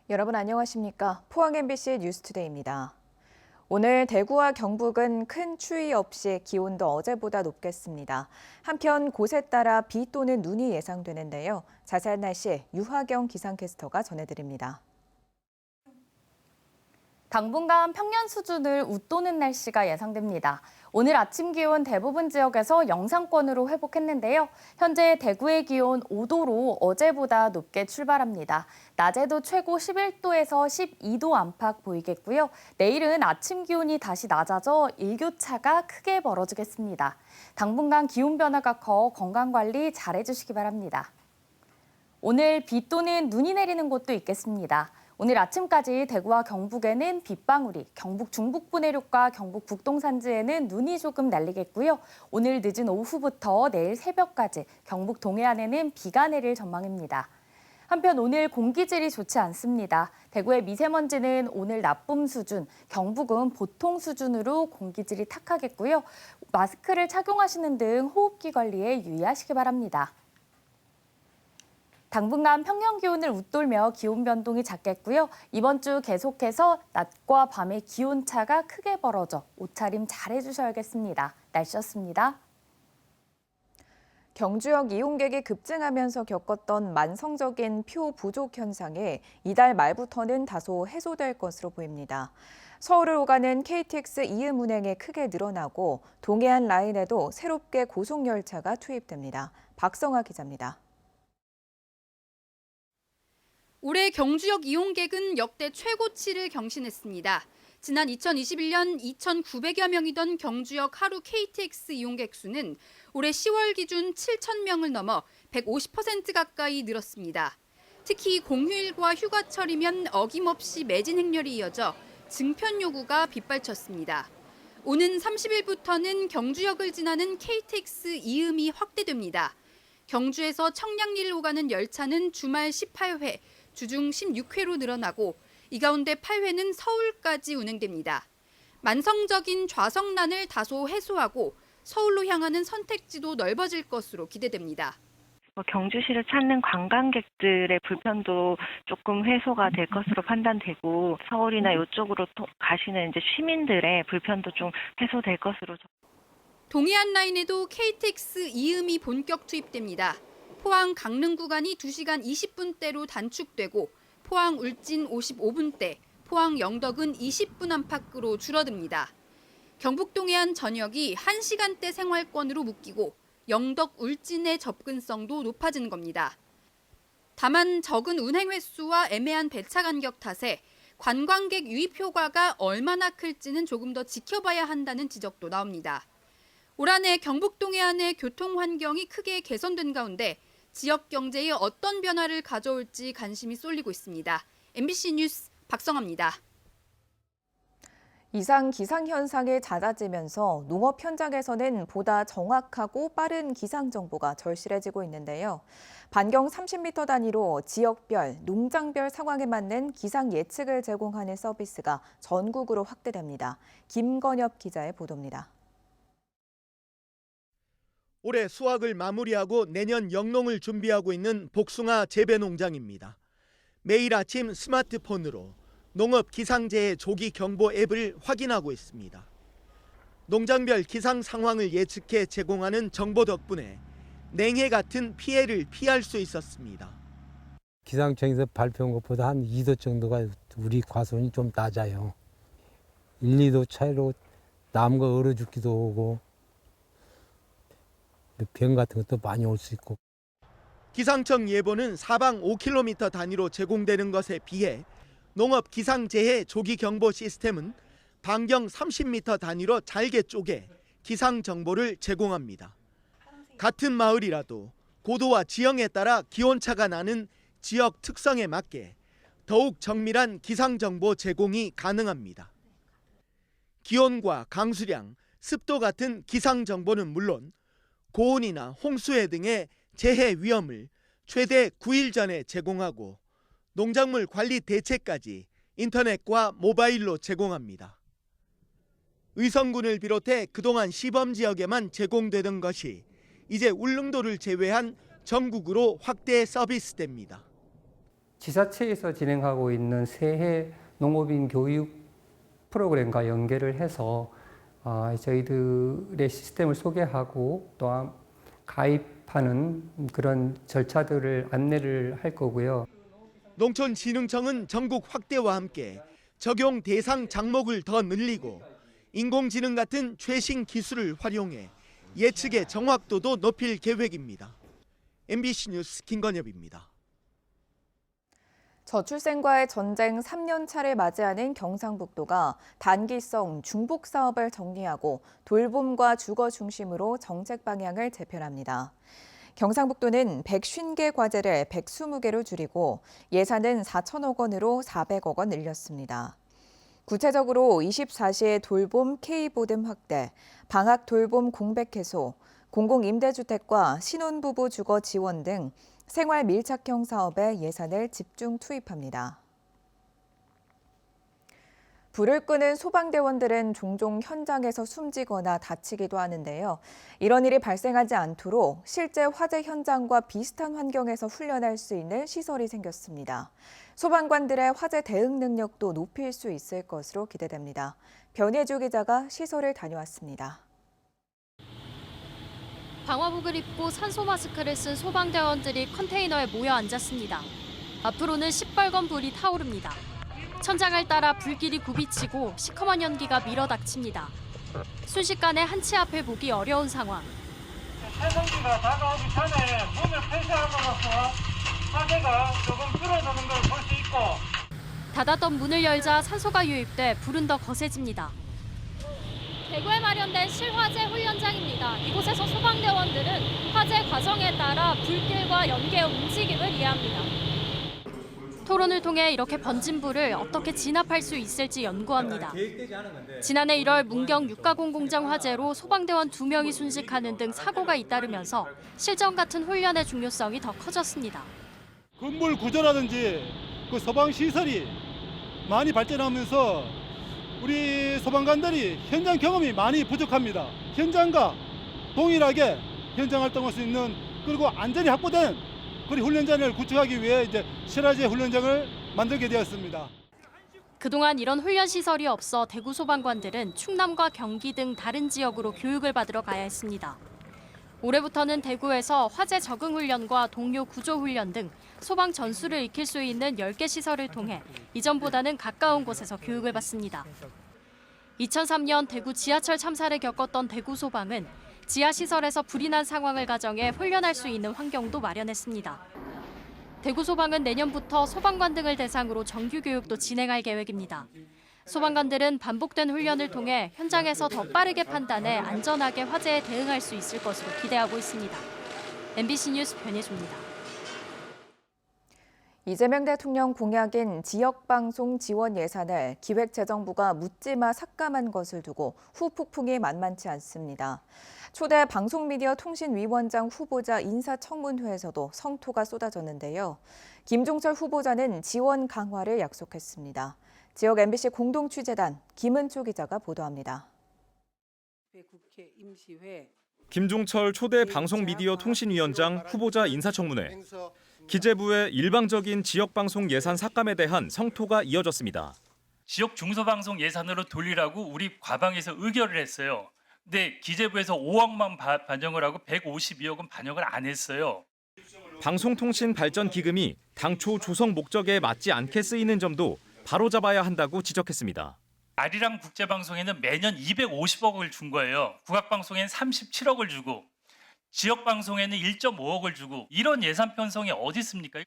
여러분 안녕하십니까? 포항 MBC 뉴스투데이입니다. 오늘 대구와 경북은 큰 추위 없이 기온도 어제보다 높겠습니다. 한편 곳에 따라 비 또는 눈이 예상되는데요. 자세한 날씨 유하경 기상캐스터가 전해드립니다. 당분간 평년 수준을 웃도는 날씨가 예상됩니다. 오늘 아침 기온 대부분 지역에서 영상권으로 회복했는데요. 현재 대구의 기온 5도로 어제보다 높게 출발합니다. 낮에도 최고 11도에서 12도 안팎 보이겠고요. 내일은 아침 기온이 다시 낮아져 일교차가 크게 벌어지겠습니다. 당분간 기온 변화가 커 건강관리 잘해주시기 바랍니다. 오늘 비 또는 눈이 내리는 곳도 있겠습니다. 오늘 아침까지 대구와 경북에는 빗방울이, 경북 중북부 내륙과 경북 북동 산지에는 눈이 조금 날리겠고요. 오늘 늦은 오후부터 내일 새벽까지 경북 동해안에는 비가 내릴 전망입니다. 한편 오늘 공기질이 좋지 않습니다. 대구의 미세먼지는 오늘 나쁨 수준, 경북은 보통 수준으로 공기질이 탁하겠고요. 마스크를 착용하시는 등 호흡기 관리에 유의하시기 바랍니다. 당분간 평년 기온을 웃돌며 기온 변동이 작겠고요. 이번 주 계속해서 낮과 밤의 기온차가 크게 벌어져 옷차림 잘해주셔야겠습니다. 날씨였습니다. 경주역 이용객이 급증하면서 겪었던 만성적인 표 부족 현상이 이달 말부터는 다소 해소될 것으로 보입니다. 서울을 오가는 KTX 이음 운행이 크게 늘어나고 동해안 라인에도 새롭게 고속열차가 투입됩니다. 박성아 기자입니다. 올해 경주역 이용객은 역대 최고치를 경신했습니다. 지난 2021년 2,900여 명이던 경주역 하루 KTX 이용객 수는 올해 10월 기준 7,000명을 넘어 150% 가까이 늘었습니다. 특히 공휴일과 휴가철이면 어김없이 매진 행렬이 이어져 증편 요구가 빗발쳤습니다. 오는 30일부터는 경주역을 지나는 KTX 이음이 확대됩니다. 경주에서 청량리를 오가는 열차는 주말 18회, 주중 16회로 늘어나고 이 가운데 8회는 서울까지 운행됩니다. 만성적인 좌석난을 다소 해소하고 서울로 향하는 선택지도 넓어질 것으로 기대됩니다. 경주시를 찾는 관광객들의 불편도 조금 해소가 될 것으로 판단되고 서울이나 이쪽으로 가시는 이제 시민들의 불편도 좀 해소될 것으로. 동해안 라인에도 KTX 이음이 본격 투입됩니다. 포항 강릉 구간이 2시간 20분대로 단축되고 포항 울진 55분대, 포항 영덕은 20분 안팎으로 줄어듭니다. 경북 동해안 전역이 1시간대 생활권으로 묶이고 영덕 울진의 접근성도 높아지는 겁니다. 다만 적은 운행 횟수와 애매한 배차 간격 탓에 관광객 유입 효과가 얼마나 클지는 조금 더 지켜봐야 한다는 지적도 나옵니다. 올 한 해 경북 동해안의 교통 환경이 크게 개선된 가운데 지역 경제에 어떤 변화를 가져올지 관심이 쏠리고 있습니다. MBC 뉴스 박성아입니다. 이상 기상 현상이 잦아지면서 농업 현장에서는 보다 정확하고 빠른 기상 정보가 절실해지고 있는데요. 반경 30m 단위로 지역별, 농장별 상황에 맞는 기상 예측을 제공하는 서비스가 전국으로 확대됩니다. 김건엽 기자의 보도입니다. 올해 수확을 마무리하고 내년 영농을 준비하고 있는 복숭아 재배 농장입니다. 매일 아침 스마트폰으로 농업 기상재해 조기 경보 앱을 확인하고 있습니다. 농장별 기상 상황을 예측해 제공하는 정보 덕분에 냉해 같은 피해를 피할 수 있었습니다. 기상청에서 발표한 것보다 한 2도 정도가 우리 과수원이 좀 낮아요. 1, 2도 차이로 나무가 얼어 죽기도 하고 병 같은 것도 많이 올 수 있고. 기상청 예보는 사방 5km 단위로 제공되는 것에 비해 농업 기상재해 조기 경보 시스템은 반경 30m 단위로 잘게 쪼개 기상 정보를 제공합니다. 같은 마을이라도 고도와 지형에 따라 기온차가 나는 지역 특성에 맞게 더욱 정밀한 기상 정보 제공이 가능합니다. 기온과 강수량, 습도 같은 기상 정보는 물론 고온이나 홍수해 등의 재해 위험을 최대 9일 전에 제공하고 농작물 관리 대책까지 인터넷과 모바일로 제공합니다. 의성군을 비롯해 그동안 시범 지역에만 제공되던 것이 이제 울릉도를 제외한 전국으로 확대 서비스됩니다. 지자체에서 진행하고 있는 새해 농업인 교육 프로그램과 연계를 해서 저희들의 시스템을 소개하고 또한 가입하는 그런 절차들을 안내를 할 거고요. 농촌진흥청은 전국 확대와 함께 적용 대상 작목을 더 늘리고 인공지능 같은 최신 기술을 활용해 예측의 정확도도 높일 계획입니다. MBC 뉴스 김건엽입니다. 저출생과의 전쟁 3년 차를 맞이하는 경상북도가 단기성 중복 사업을 정리하고 돌봄과 주거 중심으로 정책 방향을 재편합니다. 경상북도는 150개 과제를 120개로 줄이고 예산은 4천억 원으로 400억 원 늘렸습니다. 구체적으로 24시의 돌봄 K보듬 확대, 방학 돌봄 공백 해소, 공공임대주택과 신혼부부 주거 지원 등 생활 밀착형 사업에 예산을 집중 투입합니다. 불을 끄는 소방대원들은 종종 현장에서 숨지거나 다치기도 하는데요. 이런 일이 발생하지 않도록 실제 화재 현장과 비슷한 환경에서 훈련할 수 있는 시설이 생겼습니다. 소방관들의 화재 대응 능력도 높일 수 있을 것으로 기대됩니다. 변혜주 기자가 시설을 다녀왔습니다. 방화복을 입고 산소 마스크를 쓴 소방대원들이 컨테이너에 모여 앉았습니다. 앞으로는 시뻘건 불이 타오릅니다. 천장을 따라 불길이 굽이치고 시커먼 연기가 밀어닥칩니다. 순식간에 한 치 앞을 보기 어려운 상황. 태성기가 다가오기 전에 문을 폐쇄함으로써 화재가 조금 줄어드는 걸 볼 수 있고 닫았던 문을 열자 산소가 유입돼 불은 더 거세집니다. 대구에 마련된 실화재 훈련장입니다. 이곳에서 소방대원들은 화재 과정에 따라 불길과 연기의 움직임을 이해합니다. 토론을 통해 이렇게 번진 불을 어떻게 진압할 수 있을지 연구합니다. 지난해 1월 문경 육가공 공장 화재로 소방대원 2명이 순직하는 등 사고가 잇따르면서 실전 같은 훈련의 중요성이 더 커졌습니다. 건물 구조라든지 그 소방 시설이 많이 발전하면서 우리 소방관들이 현장 경험이 많이 부족합니다. 현장과 동일하게 현장 활동할 수 있는 그리고 안전이 확보된 그런 훈련장을 구축하기 위해 이제 실화재 훈련장을 만들게 되었습니다. 그동안 이런 훈련 시설이 없어 대구 소방관들은 충남과 경기 등 다른 지역으로 교육을 받으러 가야 했습니다. 올해부터는 대구에서 화재 적응 훈련과 동료 구조 훈련 등 소방 전술을 익힐 수 있는 10개 시설을 통해 이전보다는 가까운 곳에서 교육을 받습니다. 2003년 대구 지하철 참사를 겪었던 대구 소방은 지하시설에서 불이 난 상황을 가정해 훈련할 수 있는 환경도 마련했습니다. 대구 소방은 내년부터 소방관 등을 대상으로 정규 교육도 진행할 계획입니다. 소방관들은 반복된 훈련을 통해 현장에서 더 빠르게 판단해 안전하게 화재에 대응할 수 있을 것으로 기대하고 있습니다. MBC 뉴스 변혜주입니다. 이재명 대통령 공약인 지역방송 지원 예산을 기획재정부가 묻지마 삭감한 것을 두고 후폭풍이 만만치 않습니다. 초대 방송미디어통신위원장 후보자 인사청문회에서도 성토가 쏟아졌는데요. 김종철 후보자는 지원 강화를 약속했습니다. 지역 MBC 공동취재단 김은초 기자가 보도합니다. 김종철 초대 방송미디어통신위원장 후보자 인사청문회. 기재부의 일방적인 지역방송 예산 삭감에 대한 성토가 이어졌습니다. 지역 중소방송 예산으로 돌리라고 우리 과방에서 의결을 했어요. 근데 기재부에서 5억만 반영을 하고 152억은 반영을 안 했어요. 방송통신발전기금이 당초 조성 목적에 맞지 않게 쓰이는 점도 바로잡아야 한다고 지적했습니다. 아리랑 국제방송에는 매년 250억을 준 거예요. 국악방송에는 37억을 주고 지역방송에는 1.5억을 주고 이런 예산 편성이 어디 있습니까?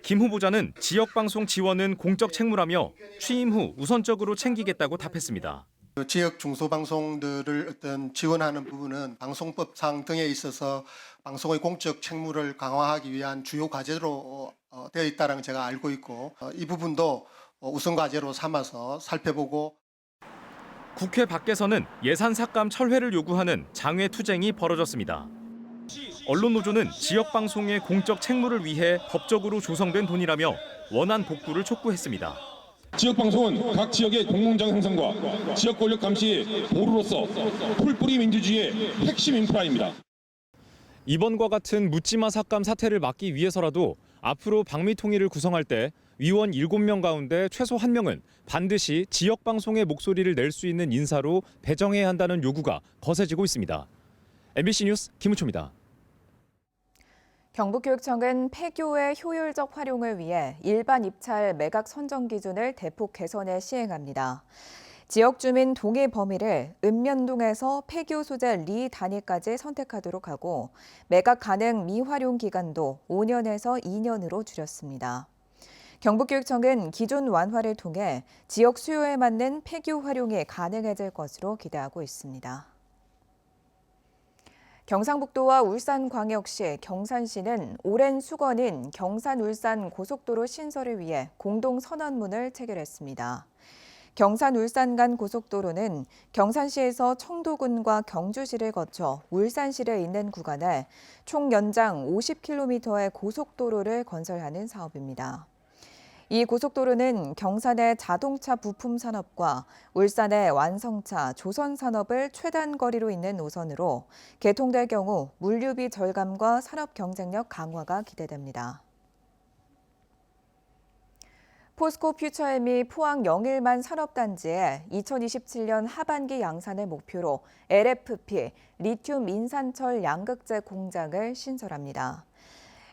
김 후보자는 지역방송 지원은 공적 책무라며 취임 후 우선적으로 챙기겠다고 답했습니다. 지역 중소방송들을 어떤 지원하는 부분은 방송법상 등에 있어서 방송의 공적 책무를 강화하기 위한 주요 과제로 되어 있다는 제가 알고 있고 이 부분도 우선 과제로 삼아서 살펴보고 국회 밖에서는 예산 삭감 철회를 요구하는 장외 투쟁이 벌어졌습니다. 언론노조는 지역방송의 공적 책무를 위해 법적으로 조성된 돈이라며 원안 복구를 촉구했습니다. 지역방송은 각 지역의 공공장 형성과 지역 권력 감시의 보루로서 풀뿌리 민주주의의 핵심 인프라입니다. 이번과 같은 묻지마 삭감 사태를 막기 위해서라도 앞으로 방미통일을 구성할 때 위원 7명 가운데 최소 1명은 반드시 지역 방송의 목소리를 낼 수 있는 인사로 배정해야 한다는 요구가 거세지고 있습니다. MBC 뉴스 김우초입니다. 경북교육청은 폐교의 효율적 활용을 위해 일반 입찰 매각 선정 기준을 대폭 개선해 시행합니다. 지역 주민 동의 범위를 읍면동에서 폐교 소재 리 단위까지 선택하도록 하고 매각 가능 미활용 기간도 5년에서 2년으로 줄였습니다. 경북교육청은 기존 완화를 통해 지역 수요에 맞는 폐교 활용이 가능해질 것으로 기대하고 있습니다. 경상북도와 울산광역시, 경산시는 오랜 수건인 경산-울산 고속도로 신설을 위해 공동 선언문을 체결했습니다. 경산-울산 간 고속도로는 경산시에서 청도군과 경주시를 거쳐 울산시를 잇는 구간에 총 연장 50km의 고속도로를 건설하는 사업입니다. 이 고속도로는 경산의 자동차 부품 산업과 울산의 완성차, 조선 산업을 최단 거리로 잇는 노선으로 개통될 경우 물류비 절감과 산업 경쟁력 강화가 기대됩니다. 포스코 퓨처엠이 포항 영일만 산업단지에 2027년 하반기 양산을 목표로 LFP, 리튬 인산철 양극재 공장을 신설합니다.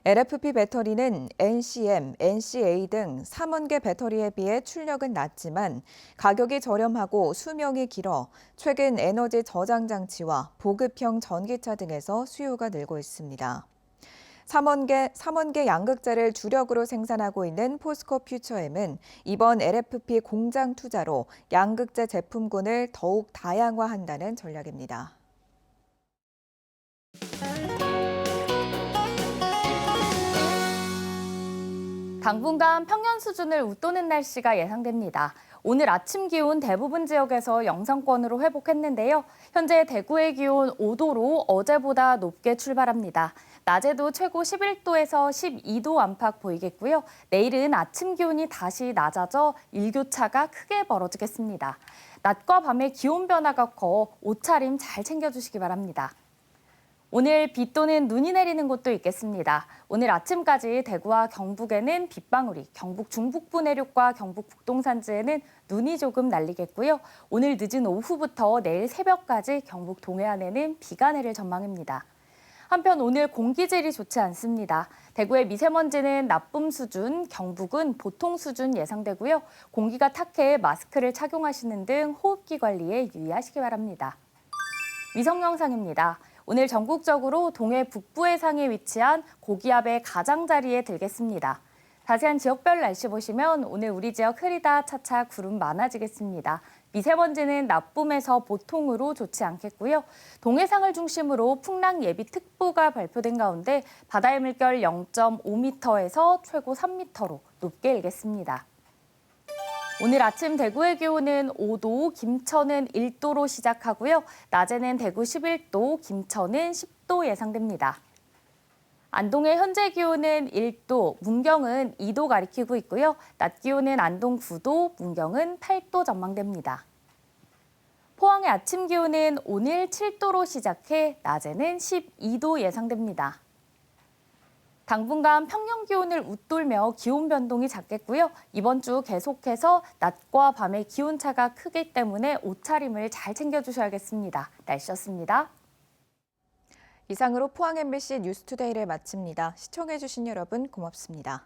LFP 배터리는 NCM, NCA 등 3원계 배터리에 비해 출력은 낮지만 가격이 저렴하고 수명이 길어 최근 에너지 저장 장치와 보급형 전기차 등에서 수요가 늘고 있습니다. 3원계 양극재를 주력으로 생산하고 있는 포스코 퓨처엠은 이번 LFP 공장 투자로 양극재 제품군을 더욱 다양화한다는 전략입니다. 당분간 평년 수준을 웃도는 날씨가 예상됩니다. 오늘 아침 기온 대부분 지역에서 영상권으로 회복했는데요. 현재 대구의 기온 5도로 어제보다 높게 출발합니다. 낮에도 최고 11도에서 12도 안팎 보이겠고요. 내일은 아침 기온이 다시 낮아져 일교차가 크게 벌어지겠습니다. 낮과 밤의 기온 변화가 커 옷차림 잘 챙겨주시기 바랍니다. 오늘 비 또는 눈이 내리는 곳도 있겠습니다. 오늘 아침까지 대구와 경북에는 빗방울이, 경북 중북부 내륙과 경북 북동 산지에는 눈이 조금 날리겠고요. 오늘 늦은 오후부터 내일 새벽까지 경북 동해안에는 비가 내릴 전망입니다. 한편 오늘 공기질이 좋지 않습니다. 대구의 미세먼지는 나쁨 수준, 경북은 보통 수준 예상되고요. 공기가 탁해 마스크를 착용하시는 등 호흡기 관리에 유의하시기 바랍니다. 위성 영상입니다. 오늘 전국적으로 동해 북부 해상에 위치한 고기압의 가장자리에 들겠습니다. 자세한 지역별 날씨 보시면 오늘 우리 지역 흐리다 차차 구름 많아지겠습니다. 미세먼지는 나쁨에서 보통으로 좋지 않겠고요. 동해상을 중심으로 풍랑 예비특보가 발표된 가운데 바다의 물결 0.5m에서 최고 3m로 높게 일겠습니다. 오늘 아침 대구의 기온은 5도, 김천은 1도로 시작하고요. 낮에는 대구 11도, 김천은 10도 예상됩니다. 안동의 현재 기온은 1도, 문경은 2도 가리키고 있고요. 낮 기온은 안동 9도, 문경은 8도 전망됩니다. 포항의 아침 기온은 오늘 7도로 시작해 낮에는 12도 예상됩니다. 당분간 평년 기온을 웃돌며 기온 변동이 작겠고요. 이번 주 계속해서 낮과 밤의 기온차가 크기 때문에 옷차림을 잘 챙겨주셔야겠습니다. 날씨였습니다. 이상으로 포항 MBC 뉴스투데이를 마칩니다. 시청해주신 여러분 고맙습니다.